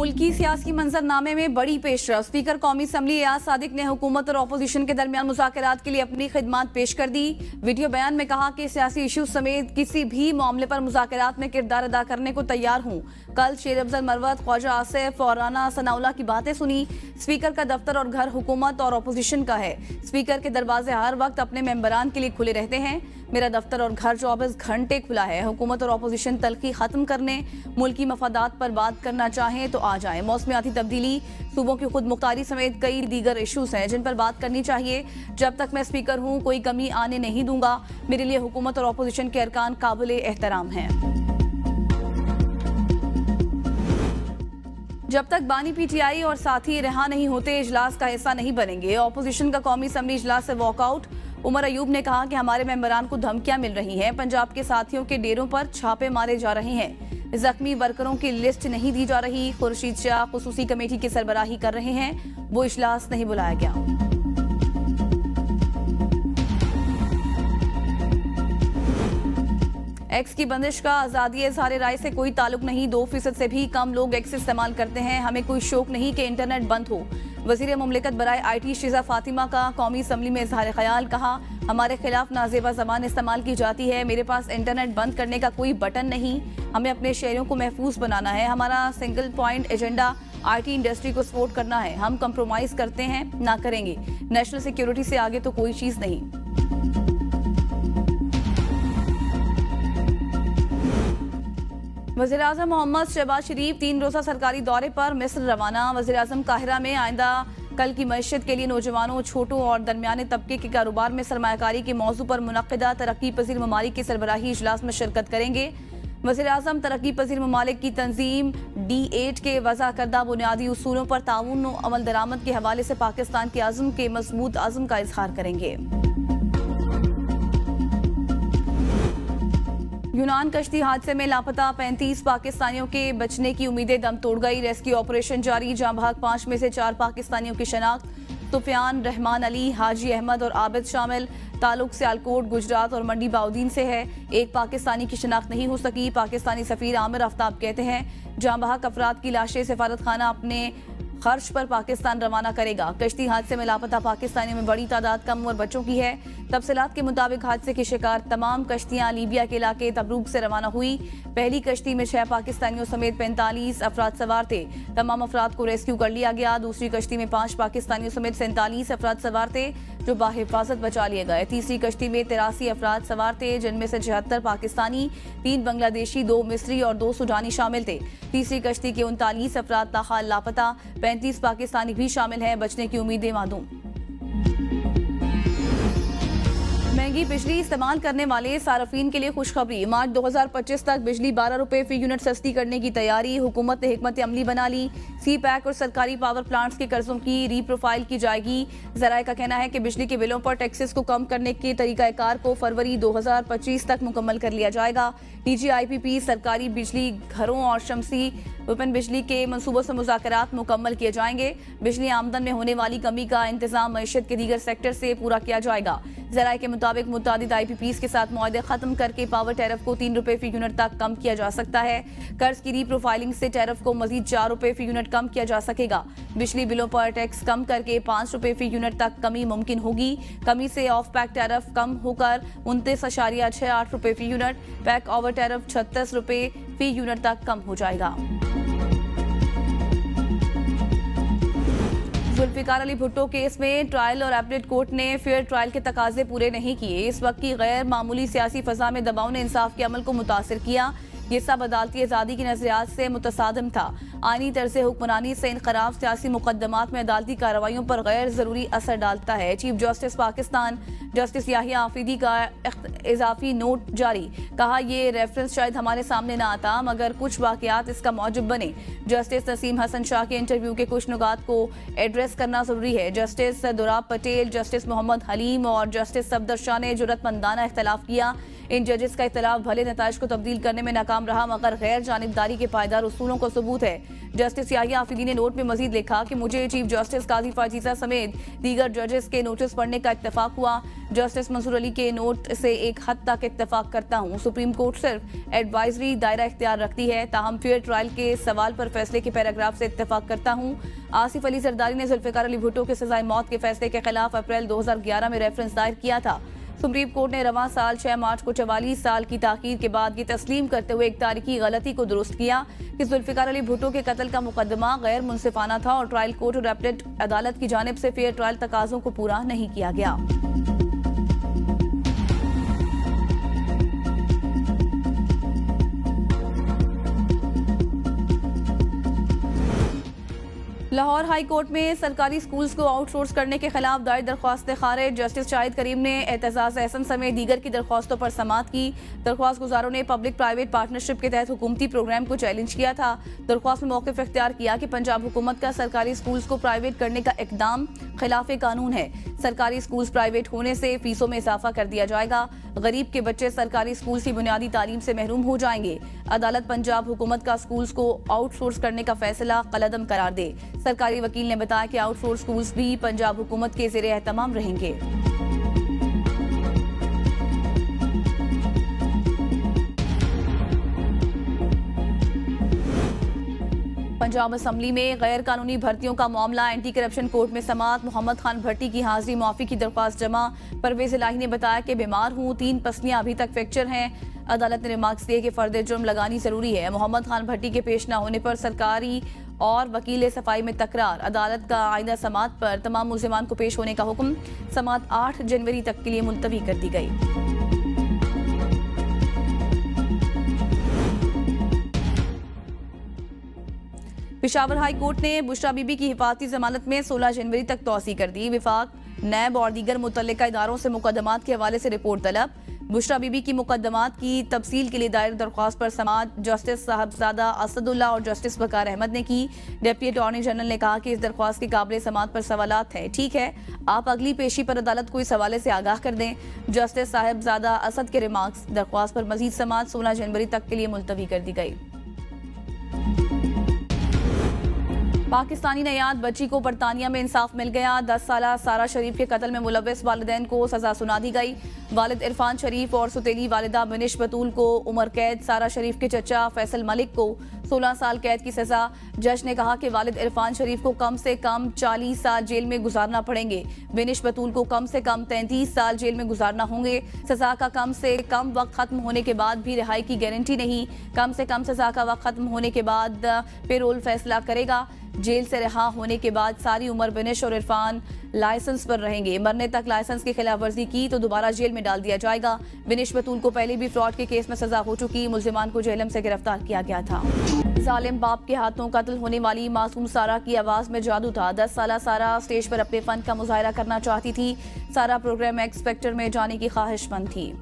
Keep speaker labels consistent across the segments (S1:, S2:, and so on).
S1: मुल्की सियासी मंजरनामे में बड़ी पेशरफ। स्पीकर कौमी असम्बली एयाज सादिक ने हुकूमत और अपोजिशन के दरमियान मुज़ाकरात के लिए अपनी खिदमात पेश कर दी। वीडियो बयान में कहा कि सियासी इशू समेत किसी भी मामले पर मुज़ाकरात में किरदार अदा करने को तैयार हूँ। कल शेर अफजल मरवत, ख्वाजा आसिफ और राना सनाउल्लाह की बातें सुनी। स्पीकर का दफ्तर और घर हुकूमत और अपोजिशन का है। स्पीकर के दरवाजे हर वक्त अपने मेंबरान के लिए खुले रहते हैं। मेरा दफ्तर और घर 24 घंटे खुला है। हुकूमत और अपोजिशन तल्खी खत्म करने, मुल्की मफादात पर बात करना चाहें तो आ जाएं। मौसमियाती तब्दीली, सूबों की खुद मुख्तारी समेत कई दीगर इशूज हैं जिन पर बात करनी चाहिए। जब तक मैं स्पीकर हूँ कोई कमी आने नहीं दूंगा। मेरे लिए हुकूमत और अपोजिशन के अरकान काबिल एहतराम हैं। जब तक बानी पीटीआई और साथी रिहा नहीं होते इजलास का हिस्सा नहीं बनेंगे। अपोजिशन का कौमी असम्बली इजलास से वॉकआउट। उमर अयूब ने कहा कि हमारे मेंबरान को धमकियां मिल रही हैं। पंजाब के साथियों के डेरों पर छापे मारे जा रहे हैं। जख्मी वर्करों की लिस्ट नहीं दी जा रही। खुर्शीद शाह खुसूसी कमेटी की सरबराही कर रहे हैं। वो इजलास नहीं बुलाया गया। एक्स की बंदिश का आज़ादी इज़हार राय से कोई ताल्लुक नहीं। 2% से भी कम लोग एक्स इस्तेमाल करते हैं। हमें कोई शौक नहीं कि इंटरनेट बंद हो। वज़ीर मुमलिकत बराए IT शीज़ा फातिमा का कौमी असम्बली में इज़हार ख्याल। कहा, हमारे खिलाफ नाजेबा ज़बान इस्तेमाल की जाती है। मेरे पास इंटरनेट बंद करने का कोई बटन नहीं। हमें अपने शहरों को महफूज बनाना है। हमारा single point agenda IT industry को सपोर्ट करना है। हम कंप्रोमाइज़ करते हैं, ना करेंगे। नेशनल सिक्योरिटी से आगे तो कोई चीज़ नहीं। वज़ीर-ए-आज़म मोहम्मद शहबाज शरीफ 3 रोज़ा सरकारी दौरे पर मिस्र रवाना। वज़ीर-ए-आज़म काहिरा में आइंदा कल की मईशत के लिए नौजवानों, छोटों और दरमियाने तबके के कारोबार में सरमायाकारी के मौजू पर मुनक़्क़िदा तरक्की पजीर ममालिक के सरबराही इजलास में शिरकत करेंगे। वज़ीर-ए-आज़म तरक्की पजीर ममालिक की तंजीम D8 के वज़ा करदा बुनियादी उसूलों पर ताउन और अमल दरामद के हवाले से पाकिस्तान के आज़म के मजबूत आज़म का इजहार करेंगे। यूनान कश्ती हादसे में लापता 35 पाकिस्तानियों के बचने की उम्मीदें दम तोड़ गई। रेस्क्यू ऑपरेशन जारी। जहां भाग 5 में से 4 पाकिस्तानियों की शनाख्त। सुफियान, रहमान अली, हाजी अहमद और आबिद शामिल। ताल्लुक सियालकोट, गुजरात और मंडी बाउदीन से है। एक पाकिस्तानी की शनाख्त नहीं हो सकी। पाकिस्तानी सफीर आमिर आफ्ताब कहते हैं, जहां बहक अफराद की लाशें सफारत खाना अपने खर्च पर पाकिस्तान रवाना करेगा। कश्ती हादसे में लापता पाकिस्तानियों में बड़ी तादाद कम उम्र बच्चों की है। तफसीलात के मुताबिक हादसे के शिकार तमाम कश्तियां लीबिया के इलाके तबरूक से रवाना हुई। पहली कश्ती में 6 पाकिस्तानियों समेत 45 अफराद सवार थे। तमाम अफराद को रेस्क्यू कर लिया गया। दूसरी कश्ती में 5 पाकिस्तानियों समेत 47 अफराद सवार थे जो बाहिफाजत बचा लिए गए। तीसरी कश्ती में 83 अफराद सवार थे जिनमें से 76 पाकिस्तानी, 3 बांग्लादेशी, 2 मिस्री और 2 सूडानी शामिल थे। तीसरी कश्ती के 39 अफराद ताहाल लापता, 35 पाकिस्तानी भी शामिल हैं। बचने की उम्मीदें मादूम। महंगी बिजली इस्तेमाल करने वाले सार्फिन के लिए खुशखबरी। मार्च 2025 तक बिजली 12 रुपए फी यूनिट सस्ती करने की तैयारी। हुकूमत ने हिकमत अमली बना ली। CPEC और सरकारी पावर प्लांट्स के कर्जों की रीप्रोफाइल की जाएगी। जराये का कहना है कि बिजली के बिलों पर टैक्सेस को कम करने के तरीकाकार को फरवरी 2025 तक मुकम्मल कर लिया जाएगा। DGIPP, सरकारी बिजली घरों और शमसी ओपन बिजली के मनसूबों से मुज़ाकरात मुकम्मल किए जाएंगे। बिजली आमदन में होने वाली कमी का इंतजाम मईशत के दीगर सेक्टर से पूरा किया जाएगा। ज़राए के मुताबिक मुतादिद IPPs के साथ मुआहदे खत्म करके पावर टैरिफ को 3 रुपए फी यूनिट तक कम किया जा सकता है। कर्ज की रीप्रोफाइलिंग से टैरिफ को मजीद 4 रुपए फी यूनिट कम किया जा सकेगा। बिजली बिलों पर टैक्स कम करके 5 रुपए फी यूनिट तक कमी मुमकिन होगी। कमी से ऑफ पैक टैरिफ कम होकर 29.68 रुपए फी यूनिट, पैक ओवर टैरिफ 36 रुपए फी यूनिट तक कम हो जाएगा। जुल्फिकार अली भुट्टो केस में ट्रायल और एपलेट कोर्ट ने फेयर ट्रायल के तकाजे पूरे नहीं किए। इस वक्त की गैर मामूली सियासी फजा में दबाव ने इंसाफ के अमल को मुतासिर किया। ये सब अदालती आज़ादी की नजरियात से मुतसादिम था। आईनी तर्ज हुक्मरानी से इनखराब सियासी मुकदमात में अदालती कार्रवाइयों पर गैर ज़रूरी असर डालता है। Chief justice Pakistan justice Yahya Afridi का इजाफी नोट जारी। कहा, ये रेफरेंस शायद हमारे सामने ना आता मगर कुछ वाक़यात इसका मौजब बने। जस्टिस नसीम हसन शाह के इंटरव्यू के कुछ नुकात को एड्रेस करना जरूरी है। जस्टिस दुराब पटेल, जस्टिस मोहम्मद हलीम और जस्टिस सफदर शाह ने जुर्रतमंदाना इख्तलाफ किया। इन जजेस का इख्तिलाफ भले नताइज को तब्दील करने में नाकाम रहा मगर गैर जानिबदारी के पायदार उसूलों को सबूत है। जस्टिस याहिया आफरीदी ने नोट में मजीद लिखा कि मुझे चीफ जस्टिस काजी फाजीसा समेत दीगर जजेस के नोटिस पढ़ने का इत्तेफाक हुआ। जस्टिस मंसूर अली के नोट से एक हद तक इत्तेफाक करता हूँ। सुप्रीम कोर्ट सिर्फ एडवाइजरी दायरा इख्तियार रखती है, ताहम फेयर ट्रायल के सवाल पर फैसले के पैराग्राफ से इत्तेफाक करता हूँ। आसिफ अली जरदारी ने जुल्फिकार अली भुट्टो के सजाए मौत के फैसले के खिलाफ अप्रैल 2011 में रेफरेंस दायर किया था। सुप्रीम कोर्ट ने रवां साल 6 मार्च को 44 साल की ताखीर के बाद ये तस्लीम करते हुए एक तारीखी गलती को दुरुस्त किया कि जुल्फिकार अली भुट्टो के कत्ल का मुकदमा गैर मुनसिफाना था और ट्रायल कोर्ट और अपीलेट अदालत की जानिब से फेयर ट्रायल तकाजों को पूरा नहीं किया गया। लाहौर हाई कोर्ट में सरकारी स्कूल्स को आउटसोर्स करने के खिलाफ दायर दरख्वास्त खारिज। जस्टिस शाहिद करीम ने एतजाज एहसन समेत दीगर की दरख्वास्तों पर समाअत की। दरख्वास्त गुजारों ने पब्लिक प्राइवेट पार्टनरशिप के तहत हुकूमती प्रोग्राम को चैलेंज किया था। दरख्वास्त में मौक़िफ़ इख्तियार किया कि पंजाब हुकूमत का सरकारी स्कूल्स को प्राइवेट करने का इकदाम खिलाफ कानून है। सरकारी स्कूल्स प्राइवेट होने से फीसों में इजाफा कर दिया जाएगा। गरीब के बच्चे सरकारी स्कूल की बुनियादी तालीम से महरूम हो जाएंगे। अदालत पंजाब हुकूमत का स्कूल्स को आउटसोर्स करने का फैसला कलअदम करार दे। सरकारी वकील ने बताया कि आउटसोर्स स्कूल्स भी पंजाब हुकूमत के ज़ेरे एहतमाम रहेंगे। पंजाब असम्बली में गैर कानूनी भर्तियों का मामला। एंटी करप्शन कोर्ट में समाअत। मोहम्मद खान भट्टी की हाजिरी मुआफी की दरख्वास्त जमा। परवेज इलाही ने बताया कि बीमार हूँ, 3 पसलियां अभी तक फ्रैक्चर हैं। अदालत ने रिमार्क्स दिए कि फर्द जुर्म लगानी जरूरी है। मोहम्मद खान भट्टी के पेश न होने पर सरकारी और वकील सफाई में तकरार। अदालत का आइंदा समाअत पर तमाम मुल्जिमान को पेश होने का हुक्म। समाअत 8 जनवरी तक के लिए मुलतवी कर दी गई। पेशावर हाई कोर्ट ने बुशरा बीबी की हिफाजती जमानत में 16 जनवरी तक तौसी कर दी। विफाक, नैब और दीगर मुतल्लिका इदारों से मुकदमात के हवाले से रिपोर्ट तलब। बुशरा बीबी की मुकदमात की तफसील के लिए दायर दरख्वास्त पर समाअत जस्टिस साहबजादा असदुल्ला और जस्टिस वकार अहमद ने की। डिप्टी अटॉर्नी जनरल ने कहा कि इस दरख्वास्त के काबिल समाअत पर सवालात हैं। ठीक है, आप अगली पेशी पर अदालत को इस हवाले से आगाह कर दें। जस्टिस साहबजादा असद के रिमार्क्स। दरख्वास्त पर मजीद समाअत 16 जनवरी तक के लिए मुलतवी कर दी गई। पाकिस्तानी नयाद बच्ची को बरतानिया में इंसाफ मिल गया। 10 साला सारा शरीफ के कत्ल में मुलव्वस वालिदैन को सजा सुना दी गई। वालिद इरफान शरीफ और सुतेली वालिदा बिनिश बतूल को उम्र कैद। सारा शरीफ के चचा फैसल मलिक को 16 साल कैद की सजा। जज ने कहा कि वालिद इरफान शरीफ को कम से कम 40 साल जेल में गुजारना पड़ेंगे। बिनिश बतूल को कम से कम 33 साल जेल में गुजारना होंगे। सजा का कम से कम वक्त खत्म होने के बाद भी रिहाई की गारंटी नहीं। कम से कम सजा का वक्त खत्म होने के बाद पेरोल फैसला करेगा। जेल से रिहा होने के बाद सारी उम्र बिनिश और इरफान लाइसेंस पर रहेंगे। मरने तक लाइसेंस की खिलाफ वर्जी की तो दोबारा जेल में डाल दिया जाएगा। बिनिश बतूल को पहले भी फ्रॉड के केस में सजा हो चुकी। मुल्जिमान को जेहलम से गिरफ्तार किया गया था। जालिम बाप के हाथों कत्ल होने वाली मासूम सारा की आवाज में जादू था। 10 साला सारा स्टेज पर अपने फन का मुजाहरा करना चाहती थी। सारा प्रोग्राम एक्स फैक्टर में जाने की ख्वाहिशमंद थी।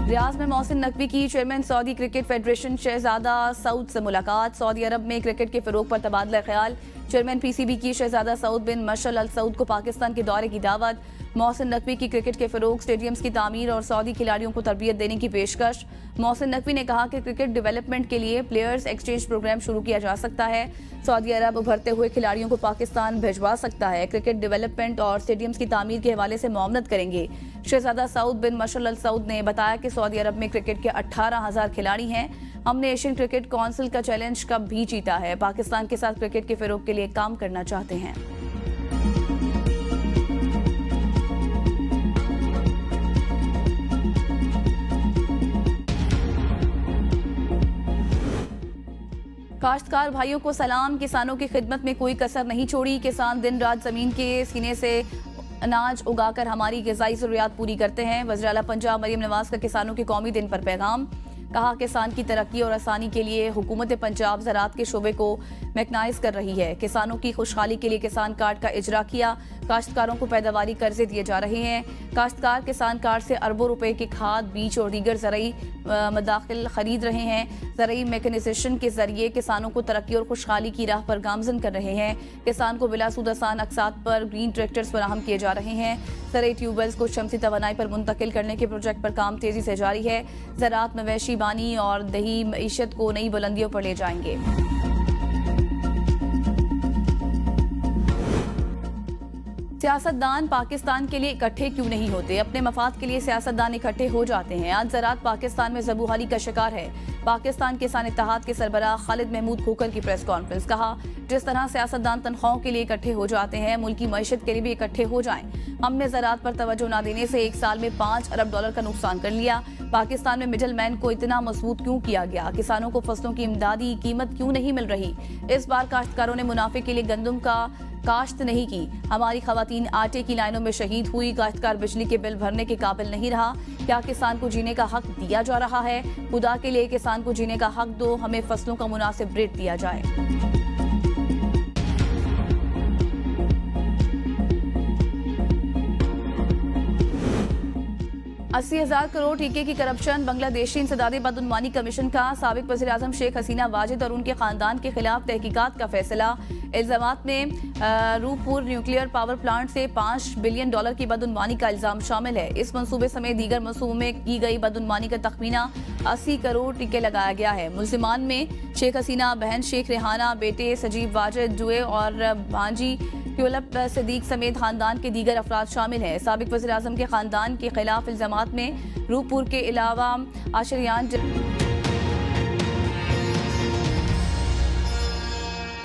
S1: रियाज में मोहसिन नकवी की चेयरमैन सऊदी क्रिकेट फेडरेशन शहजादा सऊद से मुलाकात। सऊदी अरब में क्रिकेट के फरोग पर तबादला ख्याल। चेयरमैन पीसीबी की शहजादा सऊद बिन मशअल अल सऊद को पाकिस्तान के दौरे की दावत। मोहसिन नकवी की क्रिकेट के फरोग, स्टेडियम्स की तामीर और सऊदी खिलाड़ियों को तरबियत देने की पेशकश। मोहसिन नकवी ने कहा कि क्रिकेट डेवलपमेंट के लिए प्लेयर्स एक्सचेंज प्रोग्राम शुरू किया जा सकता है। सऊदी अरब उभरते हुए खिलाड़ियों को पाकिस्तान भिजवा सकता है। क्रिकेट डेवलपमेंट और स्टेडियम्स की तामीर के हवाले से मुआवनत करेंगे। शहजादा सऊद बिन मशअल अल सऊद ने बताया कि सऊदी अरब में क्रिकेट के 18,000 खिलाड़ी हैं। हमने एशियन क्रिकेट काउंसिल का चैलेंज कब भी जीता है। पाकिस्तान के साथ क्रिकेट के फरोग के लिए काम करना चाहते हैं। काश्तकार भाइयों को सलाम। किसानों की खिदमत में कोई कसर नहीं छोड़ी। किसान दिन रात जमीन के सीने से अनाज उगाकर हमारी ग़िज़ाई ज़रूरियात पूरी करते हैं। वज़ीर आला पंजाब मरीम नवाज का किसानों के कौमी दिन पर पैगाम। कहा किसान की तरक्की और आसानी के लिए हुकूमत पंजाब ज़राअत के शोबे को मैकनाइज कर रही है। किसानों की खुशहाली के लिए किसान कार्ड का इजरा किया। काश्तकारों को पैदावारी कर्जे दिए जा रहे हैं। काश्तकार किसान कार्ड से अरबों रुपए के खाद, बीज और दीगर ज़रूरी मदाखिल खरीद रहे हैं। ज़रूरी मैकेनाइजेशन के जरिए किसानों को तरक्की और खुशहाली की राह पर गामजन कर रहे हैं। किसान को बिलासूद आसान अकसात पर ग्रीन ट्रैक्टर्स फराहम किए जा रहे हैं। ज़रूरी ट्यूबवेल्स को शमसी तवानाई पर मुंतकिल करने के प्रोजेक्ट पर काम तेजी से जारी है। ज़राअत, मवेशी बानी और दही मईशत को नई बुलंदियों पर ले जाएंगे। सियासतदान पाकिस्तान के लिए इकट्ठे क्यों नहीं होते? अपने मफाद के लिए सियासतदान इकट्ठे हो जाते हैं। आज ज़राअत पाकिस्तान में ज़बूहाली का शिकार है। पाकिस्तान किसान इत्तेहाद के सरबराह खालिद महमूद खोखर की प्रेस कॉन्फ्रेंस। कहा, जिस तरह सियासतदान तनख्वाहों के लिए इकट्ठे हो जाते हैं, मुल्की मईशत के लिए भी इकट्ठे हो जाएं। हमने ज़राअत पर तवज्जो न देने से एक साल में $5 अरब का नुकसान कर लिया। पाकिस्तान में मिडल मैन को इतना मजबूत क्यों किया गया? किसानों को फसलों की इमदादी कीमत क्यों नहीं मिल रही? इस बार काश्तकारों ने मुनाफे के लिए गंदम का काश्त नहीं की। हमारी खवातीन आटे की लाइनों में शहीद हुई। काश्तकार बिजली के बिल भरने के काबिल नहीं रहा। क्या किसान को जीने का हक दिया जा रहा है? खुदा के लिए किसान को जीने का हक दो। हमें फसलों का मुनासिब रेट दिया जाए। 80,000 करोड़ टीके की करप्शन। बांग्लादेशी इंसदादी बदउनवानी कमीशन का साबिक वज़ीर आज़म शेख हसीना वाजिद और उनके खानदान के खिलाफ तहकीकात का फैसला। इल्जामात में रूपपुर न्यूक्लियर पावर प्लांट से $5 बिलियन की बदउनवानी का इल्जाम शामिल है। इस मंसूबे समेत दीगर मंसूबों में की गई बदउनवानी का तखमीना 80 करोड़ टीके लगाया गया है। मुल्जिमान में शेख हसीना, बहन शेख रेहाना, बेटे सजीब वाजिद जुए और भांजी ट्यूलिप सिद्दीक समेत खानदान के दीगर अफराद शामिल हैं। साबिक वज़ीर आज़म के खानदान के खिलाफ इल्जामात में रूपपुर के अलावा आशरियान